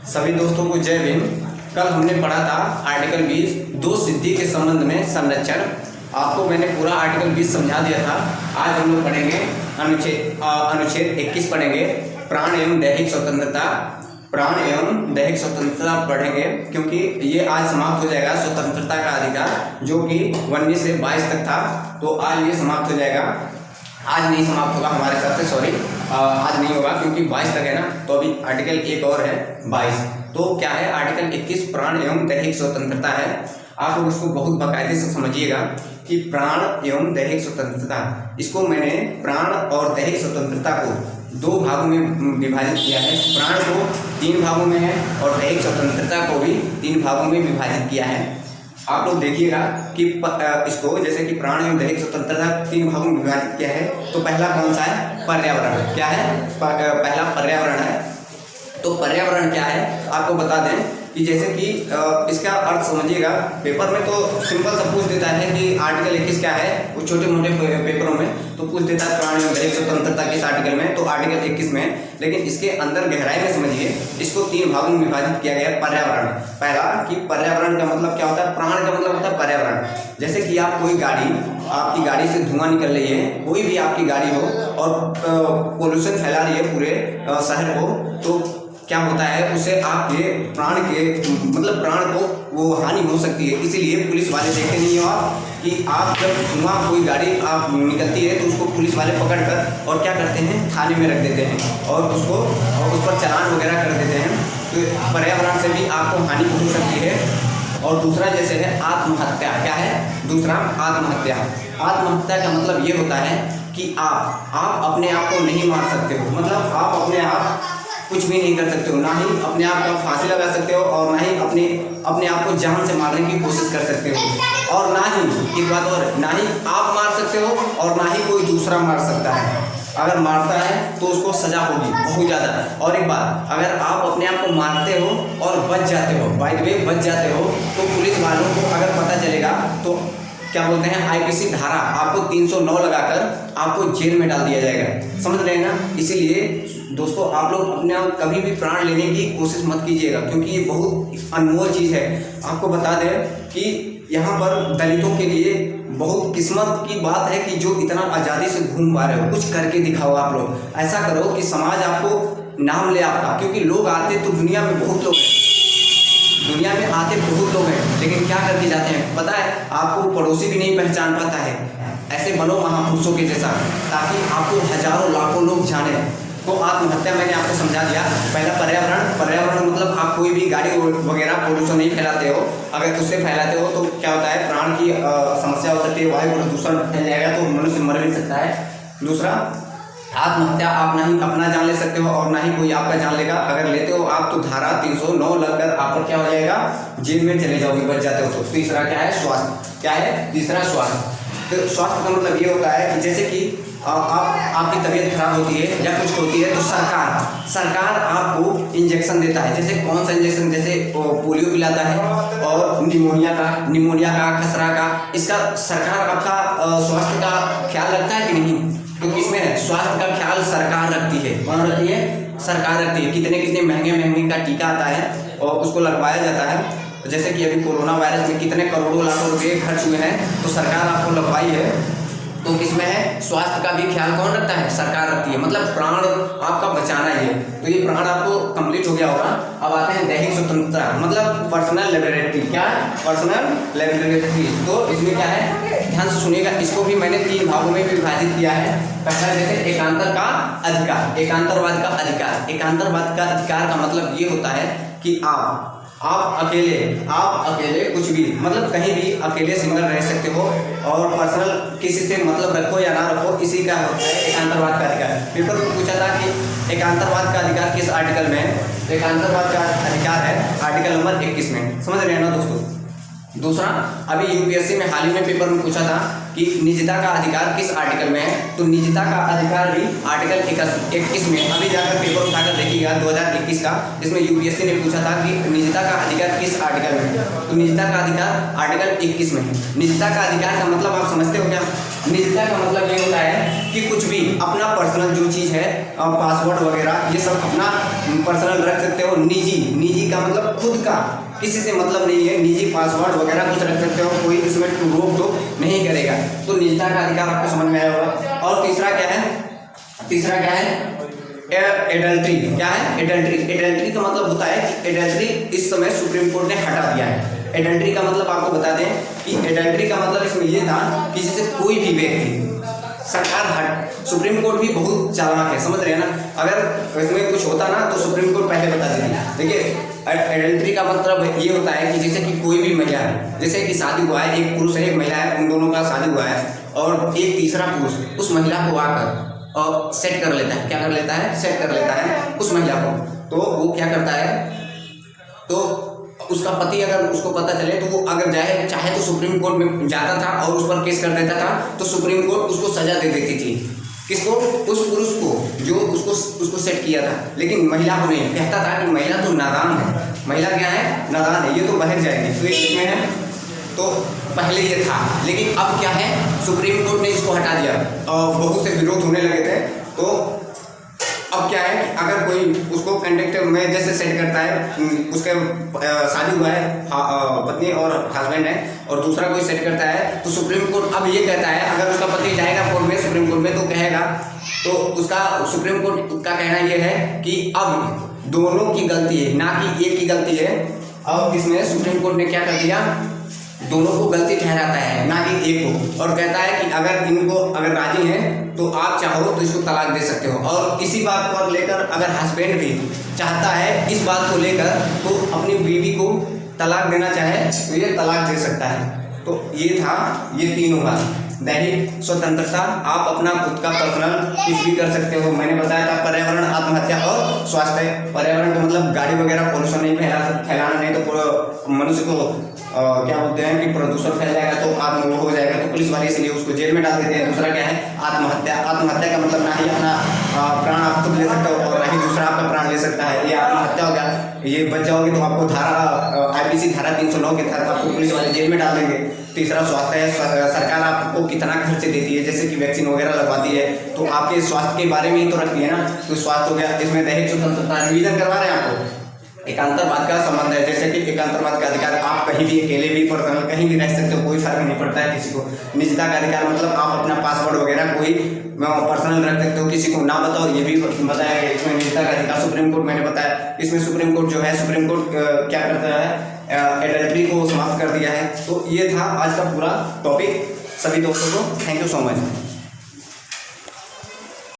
सभी दोस्तों को जय भीम। कल हमने पढ़ा था आर्टिकल 20 दो सिद्धि के संबंध में संरक्षण। आपको मैंने पूरा आर्टिकल 20 समझा दिया था। आज हम लोग पढ़ेंगे अनुच्छेद 21 पढ़ेंगे, प्राण एवं दैहिक स्वतंत्रता। प्राण एवं दैहिक स्वतंत्रता पढ़ेंगे क्योंकि ये आज समाप्त हो जाएगा। स्वतंत्रता का अधिकार जो कि 19 से 22 तक था, तो आज ये समाप्त हो जाएगा। आज नहीं समाप्त होगा हमारे साथ से, सॉरी आज नहीं होगा क्योंकि 22 तक है ना, तो अभी आर्टिकल एक और है 22। तो क्या है आर्टिकल 21 प्राण एवं दैहिक स्वतंत्रता है। आप लोग इसको बहुत बाकायदे से समझिएगा कि प्राण एवं दैहिक स्वतंत्रता, इसको मैंने प्राण और दैहिक स्वतंत्रता को दो भागों में विभाजित किया है। प्राण को 3 भागों में है और दैहिक स्वतंत्रता को भी 3 भागों में विभाजित किया है। आप लोग देखिएगा कि इसको जैसे कि प्राण एवं दैहिक स्वतंत्रता 3 भागों में विभाजित किया है। तो पहला कौन सा है? पर्यावरण। क्या है? पहला पर्यावरण है। तो पर्यावरण क्या है आपको बता दें कि जैसे कि इसका अर्थ समझिएगा। पेपर में तो सिंपल सा पूछ देता है कि आर्टिकल 21 क्या है, वो छोटे मोटे पेपरों में तो पूछ देता है प्राण एवं दैहिक स्वतंत्रता किस आर्टिकल में, तो आर्टिकल 21 में। लेकिन इसके अंदर गहराई में समझिए, इसको 3 भागों में विभाजित किया गया है। पर्यावरण, पहला कि पर्यावरण का मतलब क्या होता है? प्राण का मतलब होता है पर्यावरण। जैसे कि आप कोई गाड़ी, आपकी गाड़ी से धुआं निकल रही है, कोई भी आपकी गाड़ी हो और पोल्यूशन फैला रही है पूरे शहर को, तो क्या होता है उससे आपके प्राण के मतलब प्राण को वो हानि हो सकती है। इसीलिए पुलिस वाले देखते नहीं हो आप कि आप जब धुआं कोई गाड़ी आप निकलती है तो उसको पुलिस वाले पकड़कर और क्या करते हैं, थाने में रख देते हैं और उस पर चालान वगैरह कर देते हैं। तो पर्यावरण से भी आपको हानि हो सकती है। और दूसरा जैसे है आत्महत्या। क्या है दूसरा? आत्महत्या। आत्महत्या का मतलब ये होता है कि आप अपने आप को नहीं मार सकते हो, मतलब आप अपने आप कुछ भी नहीं कर सकते हो, ना ही अपने आप का फांसी लगा सकते हो और ना ही अपने आप को जान से मारने की कोशिश कर सकते हो, और ना ही एक बात और, ना ही आप मार सकते हो और ना ही कोई दूसरा मार सकता है। अगर मारता है तो उसको सजा होगी बहुत ज़्यादा। और एक बात, अगर आप अपने आप को मारते हो और बच जाते हो, बाय द वे बच जाते हो, तो पुलिस वालों को अगर पता चलेगा तो क्या बोलते हैं, आईपीसी धारा आपको 309 लगाकर आपको जेल में डाल दिया जाएगा। समझ रहे हैं ना? इसीलिए दोस्तों आप लोग अपने आप कभी भी प्राण लेने की कोशिश मत कीजिएगा क्योंकि ये बहुत अनमोल चीज़ है। आपको बता दें कि यहाँ पर दलितों के लिए बहुत किस्मत की बात है कि जो इतना आज़ादी से घूम पा रहे हो। कुछ करके दिखाओ आप लोग। ऐसा करो कि समाज आपको नाम ले आता, क्योंकि लोग आते तो दुनिया में बहुत लोग हैं, दुनिया में आते बहुत लोग हैं, लेकिन क्या करके जाते हैं पता है? आपको पड़ोसी भी नहीं पहचान पाता है। ऐसे बनो महापुरुषों के जैसा ताकि आपको हजारों लाखों लोग जाने। तो आत्महत्या मैंने आपको समझा दिया। पहला पर्यावरण मतलब आप कोई भी गाड़ी वगैरह पोल्यूशन नहीं फैलाते हो। अगर उससे फैलाते हो तो क्या होता है, प्राण की समस्या हो सकती है, वायु प्रदूषण फैल जाएगा तो मनुष्य मर भी सकता है। दूसरा आत्महत्या, आप ना ही अपना जान ले सकते हो और ना ही कोई आपका जान लेगा। अगर लेते हो आप तो धारा 309 लगकर आप पर क्या हो जाएगा, जेल में चले जाओगे, बच जाते हो। तो तीसरा क्या है? स्वास्थ्य। क्या है? तीसरा स्वास्थ्य। तो स्वास्थ्य का मतलब ये होता है कि जैसे कि आपकी तबीयत खराब होती है या कुछ होती है तो सरकार आपको इंजेक्शन देता है। जैसे कौन सा इंजेक्शन? जैसे पोलियो पिलाता है और निमोनिया का, खसरा का। इसका सरकार आपका स्वास्थ्य का ख्याल रखता है कि नहीं? तो इसमें स्वास्थ्य का ख्याल सरकार रखती है। कौन रखती है? सरकार रखती है। कितने महंगे का टीका आता है और उसको लगवाया जाता है। जैसे कि अभी कोरोना वायरस में कितने करोड़ों लाखों रुपये खर्च हुए हैं, तो सरकार आपको लगवाई है। तो किसमें है? स्वास्थ्य का भी ख्याल कौन रखता है? सरकार रखती है। मतलब प्राण आपका बचाना ही है। तो ये प्राण आपको कंप्लीट हो गया होगा। अब आते हैं दैहिक स्वतंत्रता, मतलब पर्सनल लिबर्टी। क्या है? Personal liberty. तो इसमें क्या है, ध्यान से सुनिएगा। इसको भी मैंने 3 भागों में विभाजित किया है। पहला जैसे एकांतर का अधिकार, एकांतरवाद का अधिकार। एकांतरवाद का अधिकार का मतलब ये होता है कि आप अकेले कुछ भी, मतलब कहीं भी अकेले सिंगल रह सकते हो और पर्सनल किसी से मतलब रखो या ना रखो, इसी का होता है एकांतरवाद का अधिकार। पेपर में पूछा था कि एकांतरवाद का अधिकार किस आर्टिकल में है? एकांतरवाद का अधिकार है आर्टिकल नंबर 21 में। समझ रहे हैं ना दोस्तों? दूसरा, अभी यूपीएससी में हाल ही में पेपर में पूछा था कि निजता का अधिकार किस आर्टिकल में है? तो निजता का अधिकार भी आर्टिकल 21 में। अभी जाकर पेपर उठाकर देखिएगा 2021 का, जिसमें यूपीएससी ने पूछा था कि निजता का अधिकार किस आर्टिकल में है? तो निजता का अधिकार आर्टिकल 21 में है। निजता का अधिकार का मतलब आप समझते हो क्या? निजता का मतलब ये होता है कि कुछ भी अपना पर्सनल जो चीज़ है, पासवर्ड वगैरह ये सब अपना पर्सनल रख सकते हो। निजी, निजी का मतलब खुद का, किसी से मतलब नहीं है। निजी पासवर्ड वगैरह कुछ रख सकते हो, कोई इसमें रोक टोक नहीं करेगा। तो निजता का अधिकार आपको समझ में आया होगा। और तीसरा क्या है? तीसरा क्या है? एडल्ट्री। क्या है? एडल्ट्री। एडल्ट्री का मतलब होता है कि एडल्ट्री इस समय सुप्रीम कोर्ट ने हटा दिया है। एडल्ट्री का मतलब आपको बता दें कि एडल्ट्री का मतलब इसमें ये था कि जैसे कोई भी व्यक्ति, सरकार सुप्रीम कोर्ट भी बहुत चालाक है, समझ रहे हैं ना। अगर इसमें कुछ होता ना तो सुप्रीम कोर्ट पहले बता देती। देखिए एडल्ट्री का मतलब ये होता है कि जैसे कि कोई भी महिला है, जैसे कि शादी हुआ है, एक पुरुष है एक महिला है, उन दोनों का शादी हुआ है और एक तीसरा पुरुष उस महिला को आकर और सेट कर लेता है। क्या कर लेता है? सेट कर लेता है उस महिला को। तो वो क्या करता है, तो उसका पति अगर उसको पता चले तो वो अगर चाहे तो सुप्रीम कोर्ट में जाता था और उस पर केस कर देता था, तो सुप्रीम कोर्ट उसको सजा दे देती थी। किसको? उस पुरुष को जो उसको सेट किया था। लेकिन महिला को नहीं, कहता था कि महिला तो नादान है। महिला क्या है? नादान है, ये तो बहक जाएगी। तो ये में है, तो पहले ये था, लेकिन अब क्या है, सुप्रीम कोर्ट ने इसको हटा दिया और बहुत से विरोध होने लगे थे। तो अब क्या है कि अगर कोई उसको कॉन्टेक्ट में जैसे सेट करता है, उसके शादी हुआ है, पत्नी और हस्बैंड है, और दूसरा कोई सेट करता है, तो सुप्रीम कोर्ट अब ये कहता है, अगर उसका पति जाएगा कोर्ट में, सुप्रीम कोर्ट में, तो कहेगा, तो उसका सुप्रीम कोर्ट का कहना ये है कि अब दोनों की गलती है, ना कि एक की गलती है। अब इसमें सुप्रीम कोर्ट ने क्या कर दिया, दोनों को गलती ठहराता है, ना कि एक को, और कहता है कि अगर इनको अगर राजी हैं तो आप चाहो तो इसको तलाक दे सकते हो। और इसी बात पर लेकर अगर हस्बैंड भी चाहता है इस बात को लेकर तो अपनी बीवी को तलाक देना चाहे तो ये तलाक दे सकता है। तो ये था, ये तीनों बात। दैहिक स्वतंत्रता, आप अपना खुद का पर्सनल कुछ भी कर सकते हो। मैंने बताया था पर्यावरण, आत्महत्या और स्वास्थ्य। पर्यावरण का मतलब गाड़ी वगैरह पोल्यूशन नहीं फैलाना, नहीं तो मनुष्य को क्या बोलते हैं कि प्रदूषण फैल जाएगा तो आत्म हो जाएगा, तो पुलिस वाले इसलिए उसको जेल में डाल देते हैं। दूसरा क्या है? आत्महत्या। आत्महत्या का मतलब ना ही अपना प्राण आप खुद ले सकते हो और ना ही दूसरा आपका प्राण ले सकता है, ये आत्महत्या हो गया। ये बच जाओगे तो आपको धारा IPC धारा 309 के तहत आपको पुलिस वाले जेल में डाल देंगे। तीसरा स्वास्थ्य है। सरकार आपको कितना खर्च देती है, जैसे कि वैक्सीन वगैरह लगवाती है, तो आपके स्वास्थ्य के बारे में ही तो रखती है ना, तो स्वास्थ्य हो गया। इसमें दैहिक स्वतंत्रता, रिवीजन करवा रहे हैं आपको। एकांतरवाद का संबंध है, जैसे कि एकांतरवाद का अधिकार, आप कहीं भी अकेले भी पर्सनल कहीं भी रह सकते हो, कोई फर्क नहीं पड़ता है किसी को। निजता का अधिकार मतलब आप अपना पासवर्ड वगैरह कोई पर्सनल रख सकते हो, किसी को ना बताओ, ये भी बताया गया। इसमें निजता का अधिकार सुप्रीम कोर्ट मैंने बताया। इसमें सुप्रीम कोर्ट जो है, सुप्रीम कोर्ट क्या करता है, एडल्ट्री को समाप्त कर दिया है। तो ये था आज का पूरा टॉपिक। सभी दोस्तों को थैंक यू सो मच।